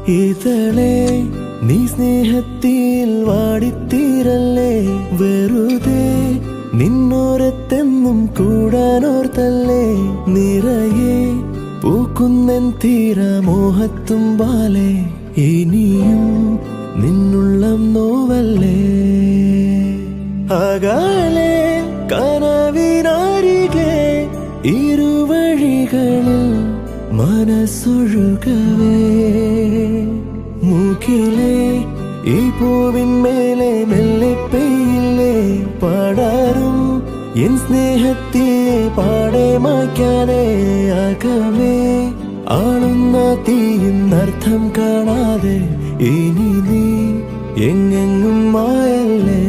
ഇതളേ നീ സ്നേഹത്തിൽ വാടിത്തീരല്ലേ, വെറുതെ നിന്നോരത്തെന്നും കൂടാനോർത്തല്ലേ. നിറയെ പൂക്കുന്നൻ തീരമോഹത്തുമ്പാലെ, ഇനിയും നിന്നുള്ളം നോവല്ലേ. അകലെ കനവിനരികെ ഇരുവഴികളിൽ മനസ്സൊഴുകവേ, മുകിലേ ഈ പൂവിന്മേലെ മെല്ലെ പെയ്യില്ലേ. പടരും എൻ സ്നേഹത്തെ പാടെ മായ്ക്കാതെ, അകമേ ആളുന്ന തീയിന്നർത്ഥം കാണാതെ, ഇനി നീ എങ്ങെങ്ങും മായല്ലേ.